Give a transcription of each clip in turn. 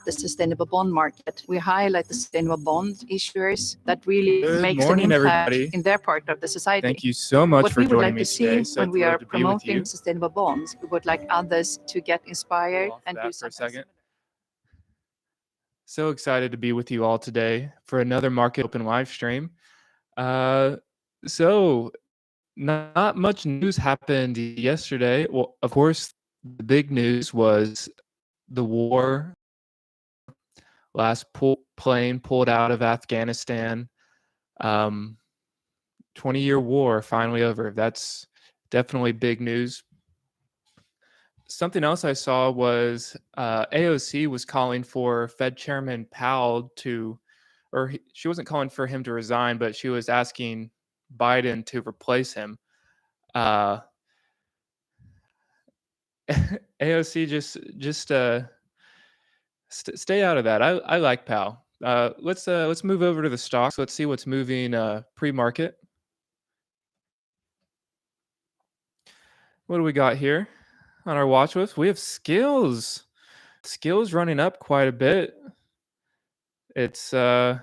the sustainable bond market. We highlight the sustainable bond issuers that really Good makes an morning, impact everybody. in their part of the society. Thank you so much What for we would joining like me to see today. So when we are thrilled to be with you. promoting sustainable bonds, we would like others to get inspired Off and that do for a something second. similar. So excited to be with you all today for another Market Open live stream. So not much news happened yesterday. Well, of course, the big news was the war. Last plane pulled out of Afghanistan. 20-year war finally over. That's definitely big news. Something else I saw was AOC was calling for Fed Chairman Powell to, she wasn't calling for him to resign, but she was asking Biden to replace him. AOC just stay out of that. I like Powell. Let's move over to the stocks. Let's see what's moving pre-market. What do we got here on our watch list? We have Skills. Skills running up quite a bit. It's up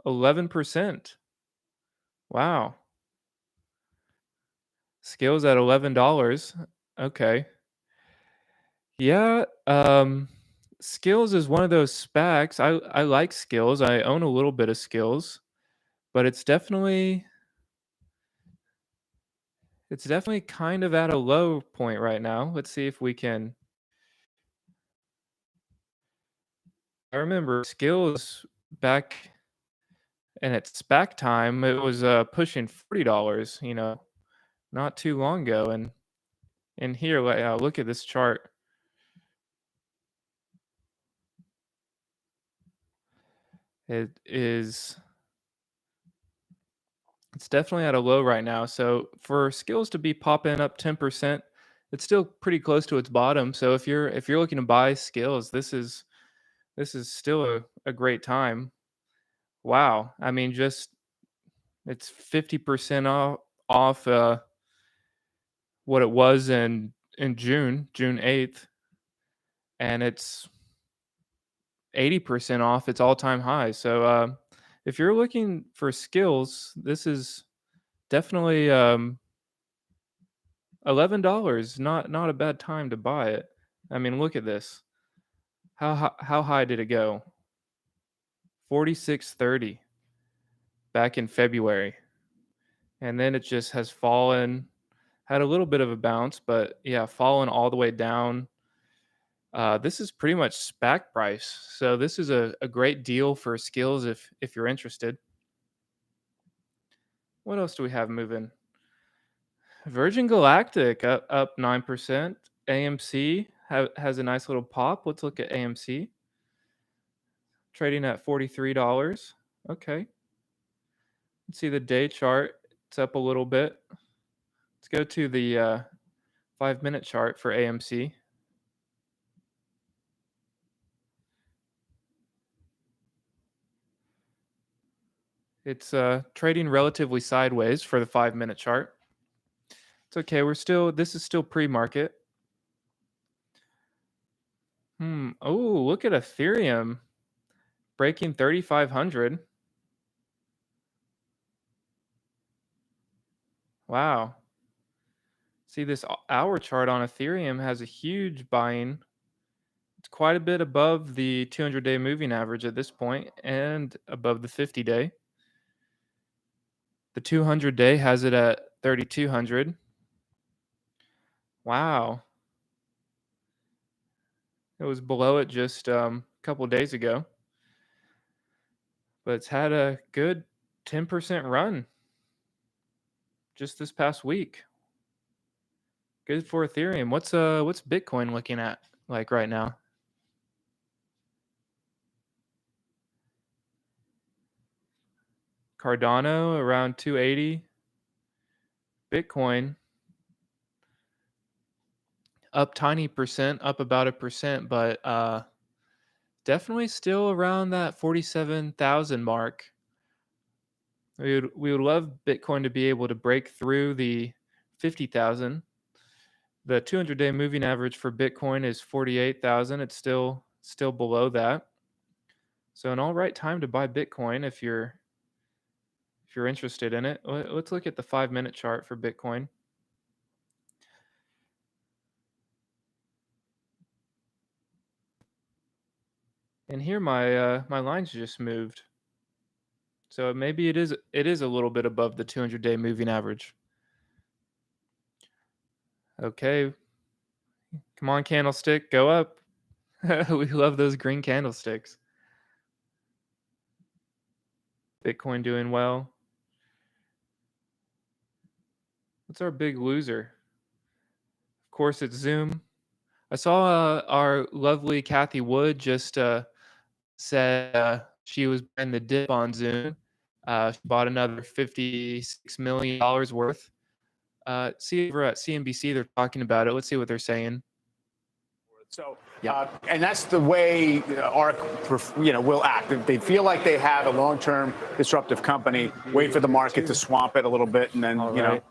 11%. Wow. Skills at $11. Okay. Yeah, Skills is one of those SPACs. I like Skills. I own a little bit of Skills, but it's definitely kind of at a low point right now. Let's see if we can. I remember Skills back and at SPAC time, it was pushing $40, not too long ago. And here, look at this chart. It's definitely at a low right now. So for Skills to be popping up 10%, it's still pretty close to its bottom. So if you're looking to buy Skills, this is still a great time. Wow. I mean, it's 50% off what it was in June 8th, and it's 80% off its all-time high. So if you're looking for Skills, this is definitely $11. Not a bad time to buy it. I mean, look at this. How high did it go? 46.30 back in February. And then it just has fallen, had a little bit of a bounce, but yeah, fallen all the way down. This is pretty much SPAC price. So this is a great deal for Skills if you're interested. What else do we have moving? Virgin Galactic up 9%. AMC has a nice little pop. Let's look at AMC. Trading at $43. Okay. Let's see the day chart. It's up a little bit. Let's go to the 5-minute chart for AMC. It's trading relatively sideways for the 5-minute chart. It's okay. This is still pre-market. Oh, look at Ethereum breaking 3,500. Wow. See, this hour chart on Ethereum has a huge buying. It's quite a bit above the 200-day moving average at this point and above the 50-day. The 200-day has it at 3,200. Wow. It was below it just a couple days ago. But it's had a good 10% run just this past week. Good for Ethereum. What's Bitcoin looking at like right now? Cardano around 280. Bitcoin up tiny percent, up about 1%, but definitely still around that 47,000 mark. We would love Bitcoin to be able to break through the 50,000. The 200-day moving average for Bitcoin is 48,000. It's still still below that. So an all right time to buy Bitcoin if you're interested in it. Let's look at the 5-minute chart for Bitcoin. And here my lines just moved. So maybe it is a little bit above the 200-day moving average. Okay. Come on, candlestick, go up. We love those green candlesticks. Bitcoin doing well. What's our big loser? Of course, it's Zoom. I saw our lovely Kathy Wood just said she was buying the dip on Zoom. She bought another $56 million worth. See over at CNBC, they're talking about it. Let's see what they're saying. So, and that's the way ARK, will act. If they feel like they have a long-term disruptive company, wait for the market to swamp it a little bit, and then,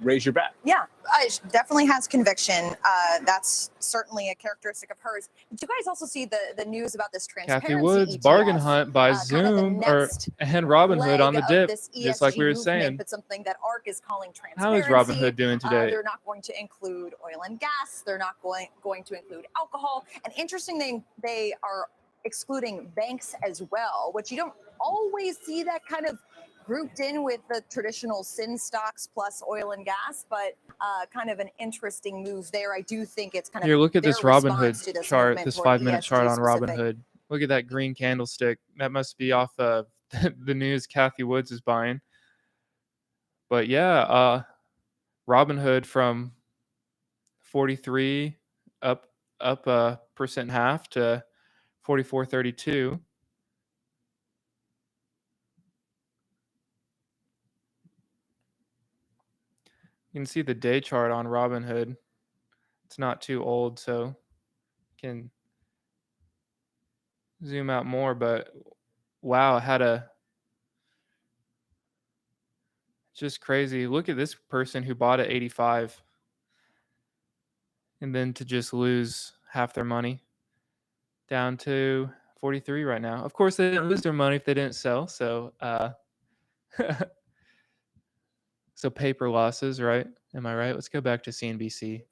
raise your bet. Yeah, she definitely has conviction. That's certainly a characteristic of hers. Did you guys also see the news about this transparency Kathy Wood's ETF, bargain hunt by Zoom and Robinhood on the dip, just like we were saying. But something that ARK is calling How is transparency. Robinhood doing today? They're not going to include oil and gas. They're not going to include alcohol. And interesting thing, they are excluding banks as well, which you don't always see that kind of grouped in with the traditional sin stocks plus oil and gas, but kind of an interesting move there. I do think it's kind of here. Look at this Robinhood chart, this 5-minute ESG chart on specific. Robinhood. Look at that green candlestick. That must be off of the news Kathy Woods is buying. But yeah, Robinhood from 43 up a percent half to 44.32. You can see the day chart on Robinhood. It's not too old, so can zoom out more, but wow, just crazy. Look at this person who bought at 85 and then to just lose half their money down to 43 right now. Of course, they didn't lose their money if they didn't sell, so so paper losses, right? Am I right? Let's go back to CNBC.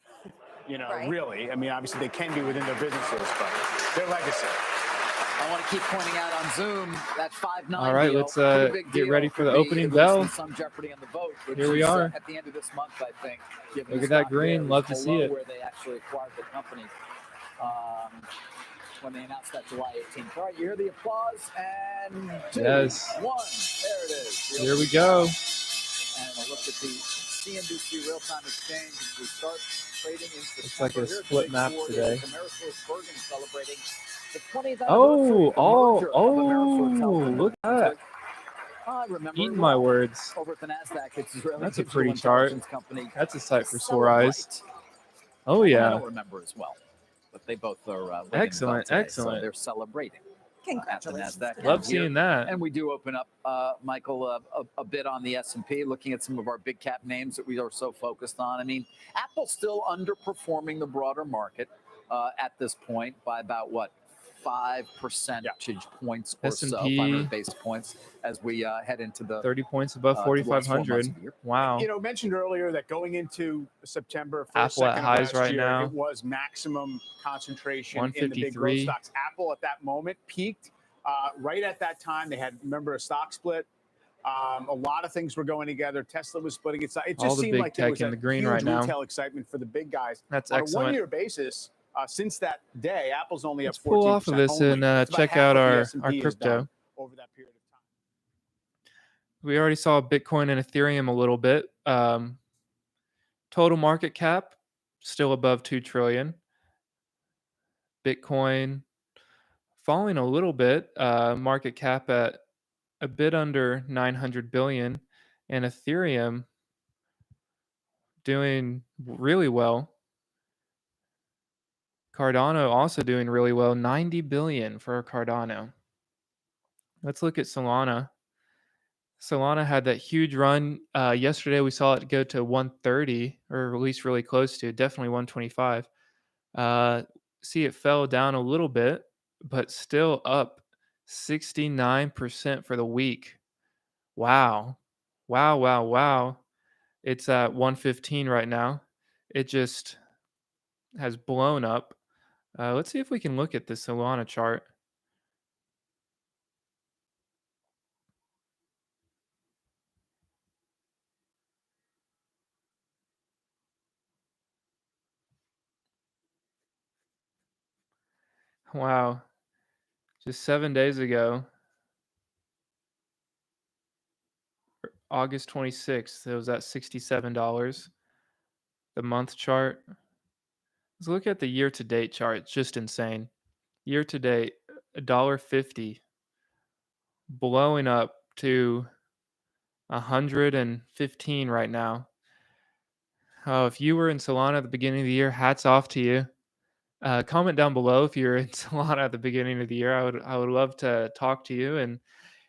Right. Really, I mean, obviously they can be within their businesses, but their legacy. I want to keep pointing out on Zoom that 5-9. All right, deal, let's pretty big get deal. ready for the Could be opening at least bell. in some jeopardy on the vote. Which Here we is, are. At the end of this month, I think. given Look the at that stock green. there Love is to see below it. Where they actually acquired the company when they announced that July 18th. All right, you hear the applause, and 2, Yes. 1. There it is. Here we go. And a look at the CNBC real-time exchange as we start trading in September. It's like a Here's split the map big today. Amerisource celebrating the 20th Oh, anniversary of the merger of Amerisource oh, Health look at that. I remember Eating it my well. words. Over at the NASDAQ, it's Israeli That's a digital pretty chart. intelligence company. That's a sight for sore eyes. Celebrate. Oh, I yeah. don't remember as well, but they both are ringing Excellent, the bell today, excellent. So they're celebrating at the Congratulations. NASDAQ. Love here. seeing that. And we do open up, Michael, a bit on the S&P, looking at some of our big cap names that we are so focused on. I mean, Apple's still underperforming the broader market at this point by about, 5 percentage points or so, S&P 500 basis points as we head into the 30 points above the last 4 months 4,500. of the year. Wow. Mentioned earlier that going into September, first, Apple at second of highs last right year, now. it was maximum concentration in the big 153. growth stocks. Apple at that moment peaked right at that time. They had, remember, a stock split. A lot of things were going together. Tesla was splitting its. It just All the seemed big like there tech was in a the green huge right now. retail excitement for the big guys. That's On excellent. a one-year basis, since that day, Apple's only Let's up 14%. pull off of this only. and It's about check half out of the our S&P is crypto. down over that period of time. We already saw Bitcoin and Ethereum a little bit. Total market cap still above 2 trillion. Bitcoin falling a little bit. Market cap at a bit under 900 billion, and Ethereum doing really well. Cardano also doing really well, 90 billion for Cardano. Let's look at Solana. Solana had that huge run. Yesterday we saw it go to 130, or at least really close to, definitely 125. See it fell down a little bit, but still up 69% for the week. Wow. Wow, wow, wow. It's at 115 right now. It just has blown up. Let's see if we can look at the Solana chart. Wow. Just 7 days ago, August 26th, it was at $67. The month chart. Let's look at the year to date chart. It's just insane. Year to date, $1.50, blowing up to 115 right now. Oh, if you were in Solana at the beginning of the year, hats off to you. Comment down below if you're in Solana at the beginning of the year. I would love to talk to you and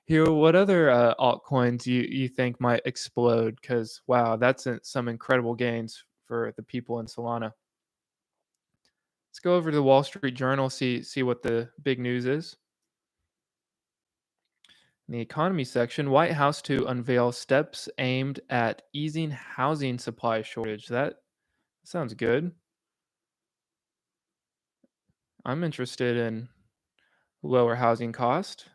hear what other altcoins you think might explode. Because wow, that's some incredible gains for the people in Solana. Let's go over to the Wall Street Journal, see what the big news is. In the economy section, White House to unveil steps aimed at easing housing supply shortage. That sounds good. I'm interested in lower housing cost.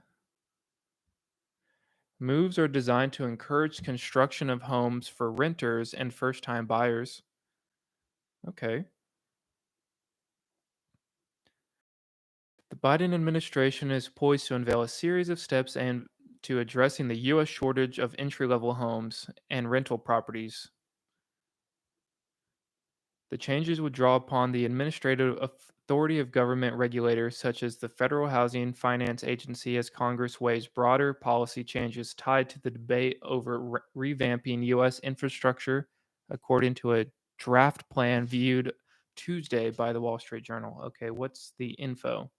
Moves are designed to encourage construction of homes for renters and first-time buyers. Okay. The Biden administration is poised to unveil a series of steps aimed to addressing the U.S. shortage of entry-level homes and rental properties. The changes would draw upon the administrative authority of government regulators such as the Federal Housing Finance Agency as Congress weighs broader policy changes tied to the debate over revamping U.S. infrastructure, according to a draft plan viewed Tuesday by the Wall Street Journal. Okay, what's the info?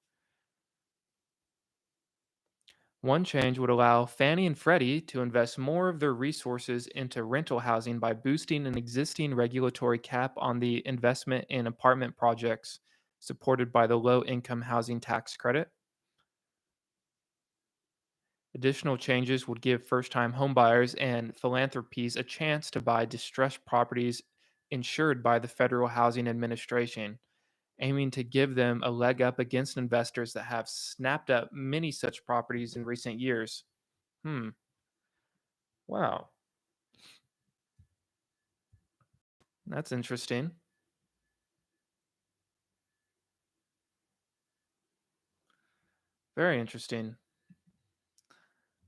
One change would allow Fannie and Freddie to invest more of their resources into rental housing by boosting an existing regulatory cap on the investment in apartment projects supported by the low income housing tax credit. Additional changes would give first time homebuyers and philanthropies a chance to buy distressed properties insured by the Federal Housing Administration, aiming to give them a leg up against investors that have snapped up many such properties in recent years. Wow. That's interesting. Very interesting.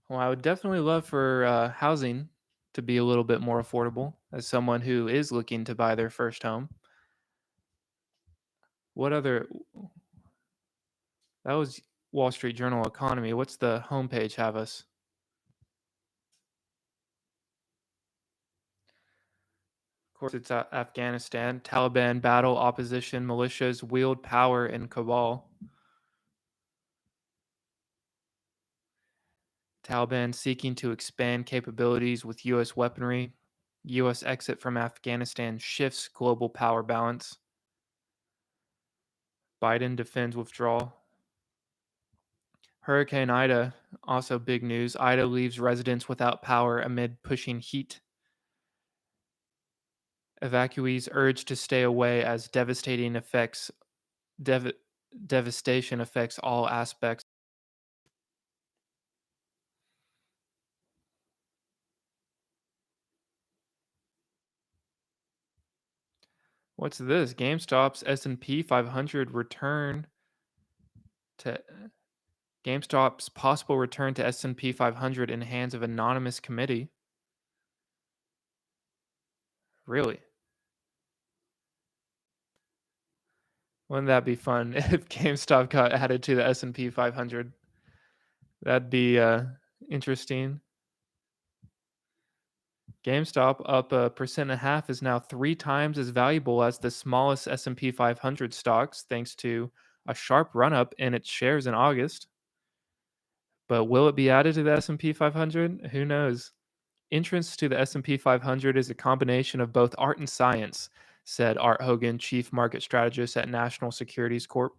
Well, I would definitely love for housing to be a little bit more affordable as someone who is looking to buy their first home. What other? That was Wall Street Journal Economy. What's the homepage have us? Of course, it's Afghanistan. Taliban battle opposition militias wield power in Kabul. Taliban seeking to expand capabilities with U.S. weaponry. U.S. exit from Afghanistan shifts global power balance. Biden defends withdrawal. Hurricane Ida, also big news. Ida leaves residents without power amid pushing heat. Evacuees urged to stay away as devastation affects all aspects. What's this? GameStop's S&P 500 return to GameStop's possible return to S&P 500 in hands of anonymous committee. Really? Wouldn't that be fun if GameStop got added to the S&P 500? That'd be interesting. GameStop up 1.5% is now 3 times as valuable as the smallest S&P 500 stocks, thanks to a sharp run-up in its shares in August. But will it be added to the S&P 500? Who knows? Entrance to the S&P 500 is a combination of both art and science, said Art Hogan, chief market strategist at National Securities Corp.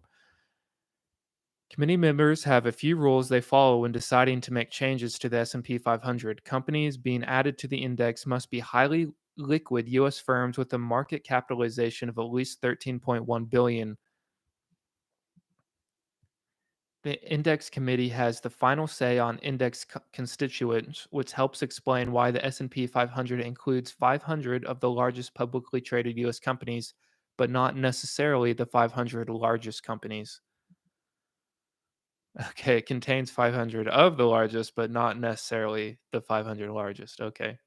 Committee members have a few rules they follow when deciding to make changes to the S&P 500. Companies being added to the index must be highly liquid U.S. firms with a market capitalization of at least $13.1 billion. The index committee has the final say on index constituents, which helps explain why the S&P 500 includes 500 of the largest publicly traded U.S. companies, but not necessarily the 500 largest companies. Okay, it contains 500 of the largest, but not necessarily the 500 largest. Okay.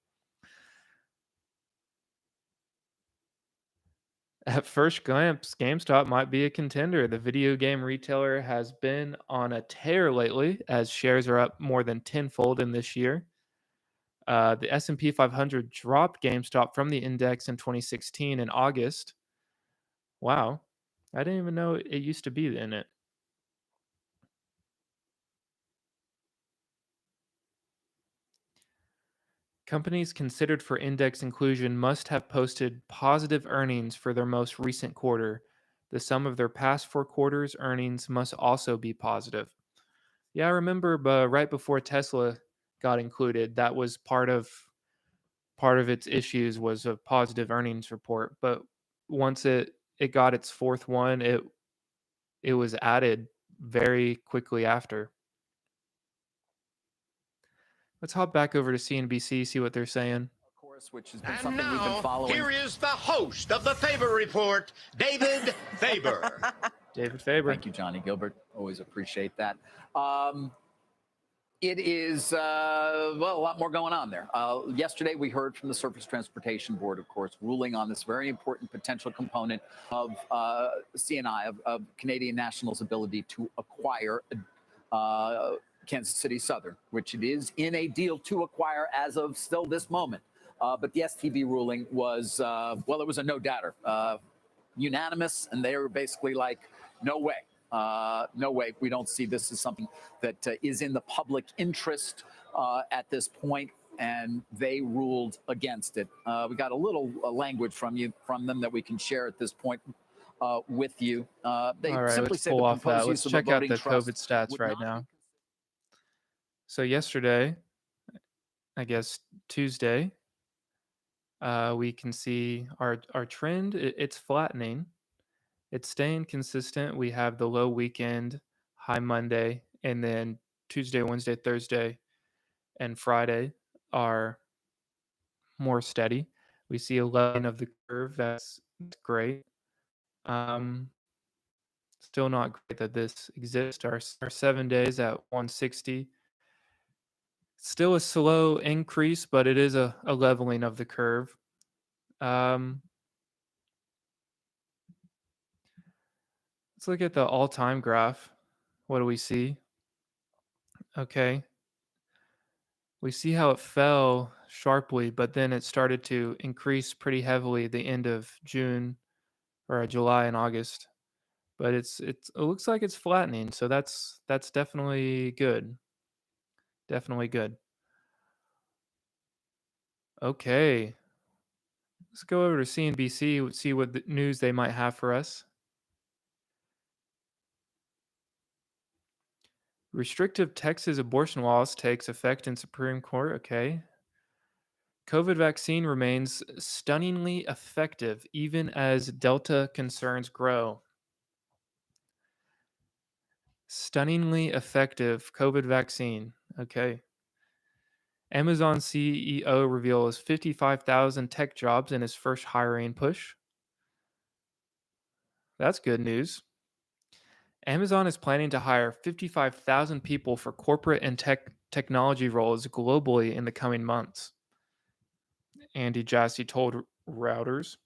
At first glance, GameStop might be a contender. The video game retailer has been on a tear lately, as shares are up more than tenfold in this year. The S&P 500 dropped GameStop from the index in 2016 in August. Wow, I didn't even know it used to be in it. Companies considered for index inclusion must have posted positive earnings for their most recent quarter. The sum of their past 4 quarters' earnings must also be positive. Yeah, I remember right before Tesla got included, that was part of its issues was a positive earnings report. But once it got its fourth one, it was added very quickly after. Let's hop back over to CNBC, see what they're saying. Of course, which has been And something we've been now, following. here is the host of the Faber Report, David Faber. David Faber. Thank you, Johnny Gilbert. Always appreciate that. It is, a lot more going on there. Yesterday, we heard from the Surface Transportation Board, of course, ruling on this very important potential component of CNI, of Canadian National's ability to acquire Kansas City Southern, which it is in a deal to acquire as of still this moment. But the STB ruling was, it was a no-doubter. Unanimous, and they were basically like, no way. No way. We don't see this as something that is in the public interest at this point, and they ruled against it. We got a little language from them that we can share at this point with you. They All right, simply let's say pull the off that. proposed Let's use of a check out voting the trust COVID stats would right not be now. So yesterday, I guess Tuesday, we can see our trend. It's flattening. It's staying consistent. We have the low weekend, high Monday, and then Tuesday, Wednesday, Thursday, and Friday are more steady. We see a line of the curve. That's great. Still not great that this exists. Our 7 days at 160. Still a slow increase, but it is a leveling of the curve. Let's look at the all-time graph. What do we see? Okay. We see how it fell sharply, but then it started to increase pretty heavily at the end of June or July and August. But it looks like it's flattening, so that's definitely good. Definitely good. Okay. Let's go over to CNBC, see what the news they might have for us. Restrictive Texas abortion laws takes effect in Supreme Court. Okay. COVID vaccine remains stunningly effective even as Delta concerns grow. Stunningly effective COVID vaccine. Okay. Amazon CEO reveals 55,000 tech jobs in his first hiring push. That's good news. Amazon is planning to hire 55,000 people for corporate and technology roles globally in the coming months. Andy Jassy told Reuters.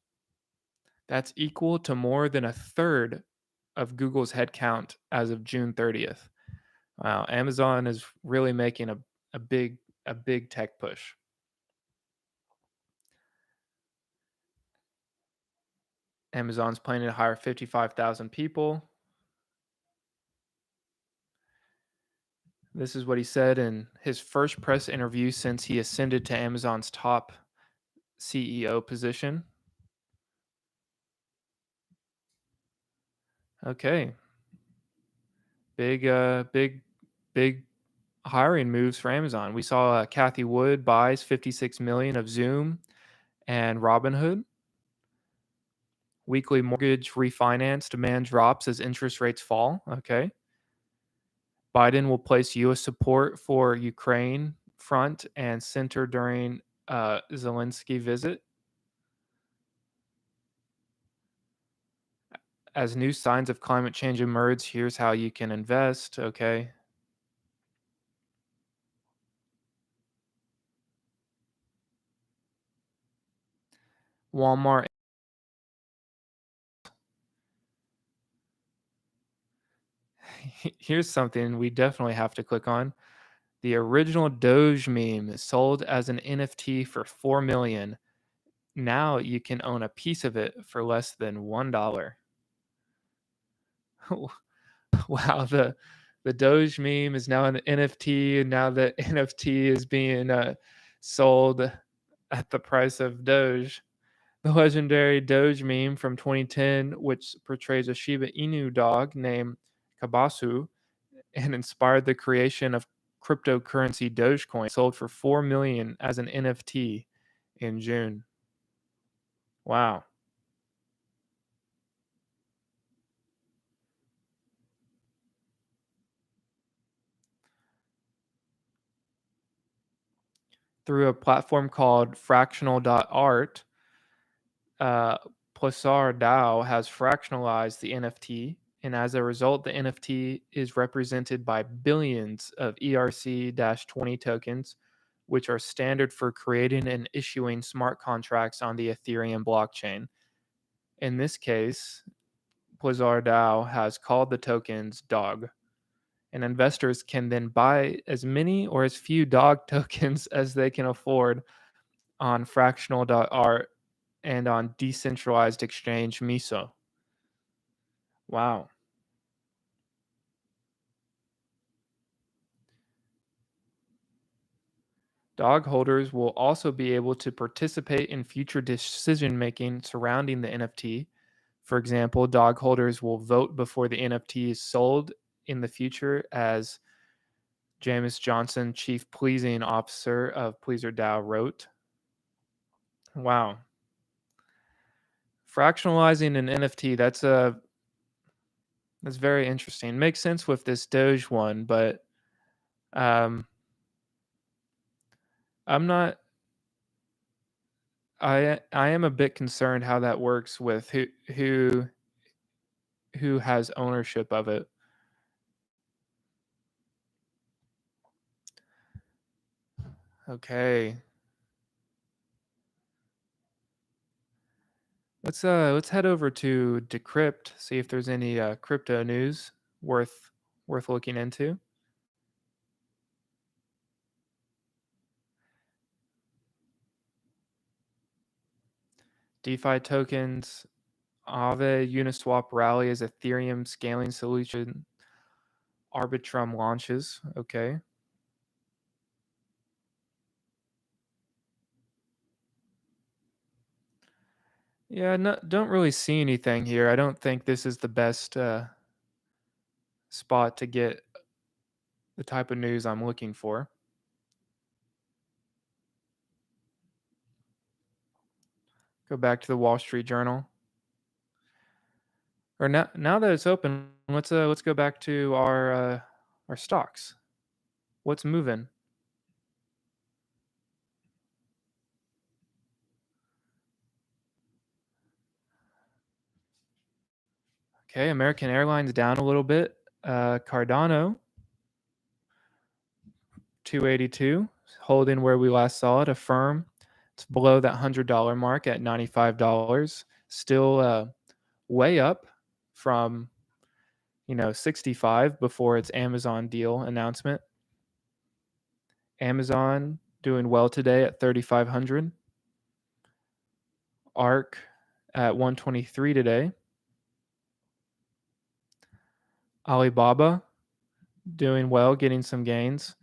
That's equal to more than a third of Google's headcount as of June 30th. Wow, Amazon is really making a big tech push. Amazon's planning to hire 55,000 people. This is what he said in his first press interview since he ascended to Amazon's top CEO position. Okay. big hiring moves for Amazon. We saw Kathy Wood buys 56 million of Zoom and Robinhood. Weekly mortgage refinance demand drops as interest rates fall. Okay. Biden will place U.S. support for Ukraine front and center during Zelensky visit. As new signs of climate change emerge, here's how you can invest. Okay. Walmart. Here's something we definitely have to click on. The original Doge meme is sold as an NFT for $4 million. Now you can own a piece of it for less than $1. Wow, the Doge meme is now an NFT, and now the NFT is being sold at the price of Doge. The legendary Doge meme from 2010, which portrays a Shiba Inu dog named Kabasu and inspired the creation of cryptocurrency Dogecoin, sold for $4 million as an NFT in June. Wow. Through a platform called fractional.art, Pulsar DAO has fractionalized the NFT, and as a result, the NFT is represented by billions of ERC-20 tokens, which are standard for creating and issuing smart contracts on the Ethereum blockchain. In this case, Pulsar DAO has called the tokens DOG, and investors can then buy as many or as few DOG tokens as they can afford on fractional.art and on decentralized exchange Miso. Wow. Dog holders will also be able to participate in future decision making surrounding the NFT. For example, dog holders will vote before the NFT is sold in the future, as James Johnson, Chief Pleasing Officer of Pleaser DAO, wrote. Wow. Fractionalizing an NFT, that's very interesting. Makes sense with this Doge one, but I'm not. I am a bit concerned how that works with who has ownership of it. Okay. Let's head over to Decrypt, see if there's any crypto news worth looking into. DeFi tokens, Aave Uniswap rally as Ethereum scaling solution. Arbitrum launches. Okay. Yeah, no, don't really see anything here. I don't think this is the best spot to get the type of news I'm looking for. Go back to the Wall Street Journal. Or now that it's open, let's go back to our stocks. What's moving? Okay, American Airlines down a little bit. Cardano 282, holding where we last saw it. Affirm, it's below that $100 mark at $95. Still way up from 65 before its Amazon deal announcement. Amazon doing well today at 3,500. ARK at 123 today. Alibaba doing well, getting some gains.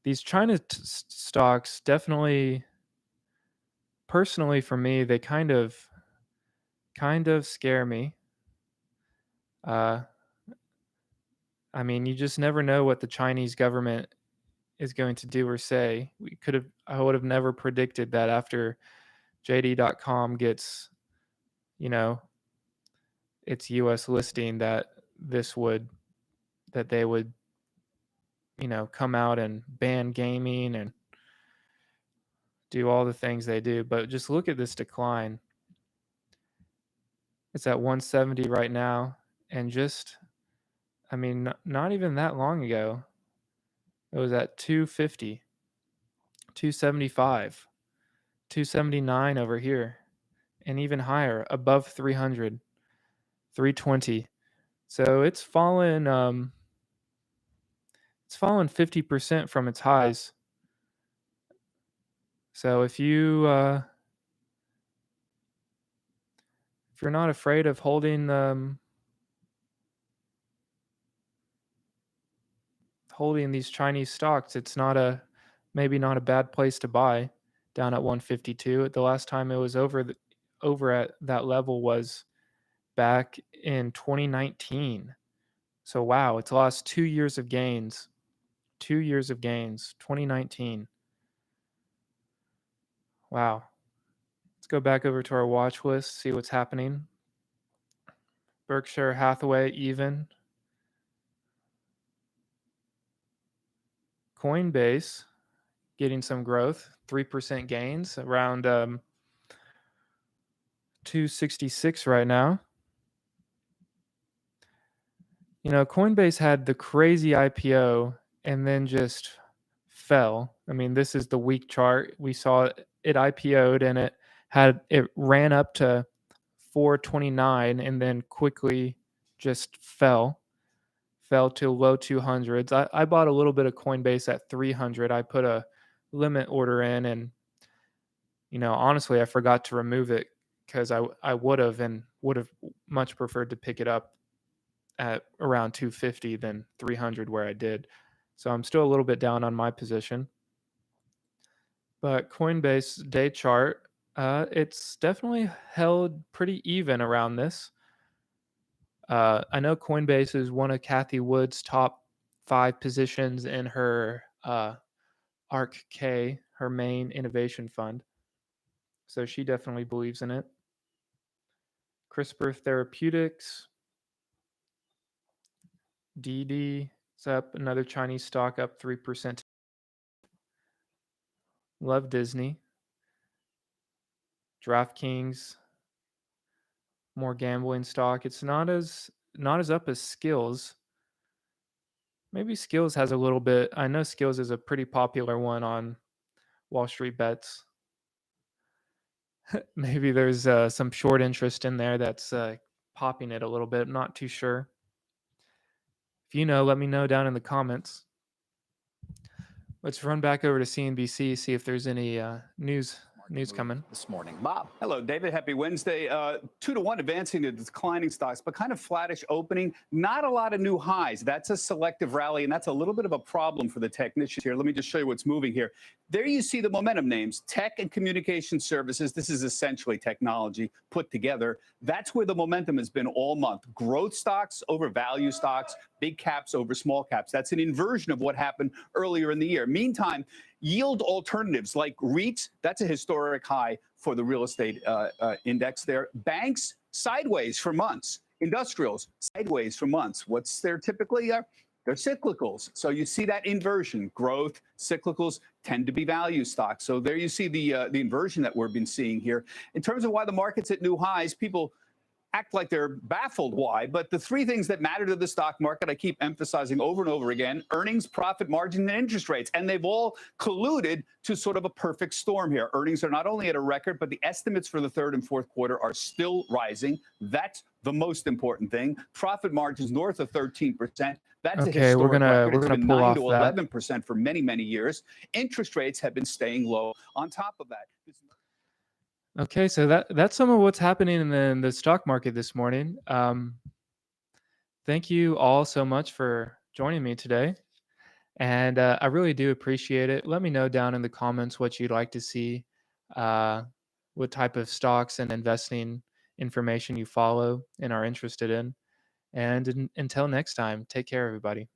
These China stocks definitely, personally for me, they kind of scare me. I mean, you just never know what the Chinese government is going to do or say. I would have never predicted that after JD.com gets, you know, its US listing that they would, come out and ban gaming and do all the things they do. But just look at this decline. It's at 170 right now. And not even that long ago, it was at 250, 275, 279 over here, and even higher, above 300, 320. So it's fallen 50% from its highs. So if you're not afraid of holding these Chinese stocks, it's maybe not a bad place to buy down at 152. The last time it was over at that level was back in 2019. So wow, it's lost 2 years of gains. 2 years of gains, 2019. Wow. Let's go back over to our watch list, see what's happening. Berkshire Hathaway even. Coinbase getting some growth, 3% gains, around 266 right now. Coinbase had the crazy IPO and then just fell. I mean, this is the week chart. We saw it IPO'd and it ran up to 429 and then quickly just fell to low 200s. I bought a little bit of Coinbase at 300. I put a limit order in and honestly I forgot to remove it because I would have much preferred to pick it up at around 250 than 300 where I did. So I'm still a little bit down on my position. But Coinbase day chart, it's definitely held pretty even around this. I know Coinbase is one of Cathie Wood's top 5 positions in her ARK-K, her main innovation fund. So she definitely believes in it. CRISPR Therapeutics, DD, it's up. Another Chinese stock up 3%. Love Disney. DraftKings, more gambling stock. It's not as up as Skills. Maybe Skills has a little bit. I know Skills is a pretty popular one on Wall Street Bets. Maybe there's some short interest in there that's popping it a little bit. I'm not too sure. If you know, let me know down in the comments. Let's run back over to CNBC, see if there's any news coming this morning. Bob. Hello, David. Happy Wednesday. 2-1 advancing to declining stocks, but kind of flattish opening. Not a lot of new highs. That's a selective rally, and that's a little bit of a problem for the technicians here. Let me just show you what's moving here. There you see the momentum names, tech and communication services. This is essentially technology put together. That's where the momentum has been all month. Growth stocks over value stocks, big caps over small caps. That's an inversion of what happened earlier in the year. Meantime, yield alternatives like REITs, that's a historic high for the real estate index there. Banks, sideways for months. Industrials, sideways for months. What's there typically? They're cyclicals. So you see that inversion. Growth, cyclicals tend to be value stocks. So there you see the inversion that we've been seeing here. In terms of why the market's at new highs, people act like they're baffled why, but the 3 things that matter to the stock market, I keep emphasizing over and over again: earnings, profit margin, and interest rates. And they've all colluded to sort of a perfect storm here. Earnings are not only at a record, but the estimates for the 3rd and 4th quarter are still rising. That's the most important thing. Profit margins north of 13%. That's a historic record. It's been 9 to 11% for many, many years. Interest rates have been staying low. On top of that, Okay, so that's some of what's happening in the stock market this morning. Thank you all so much for joining me today, and I really do appreciate it. Let me know down in the comments what you'd like to see, what type of stocks and investing information you follow and are interested in, And until next time, take care, everybody.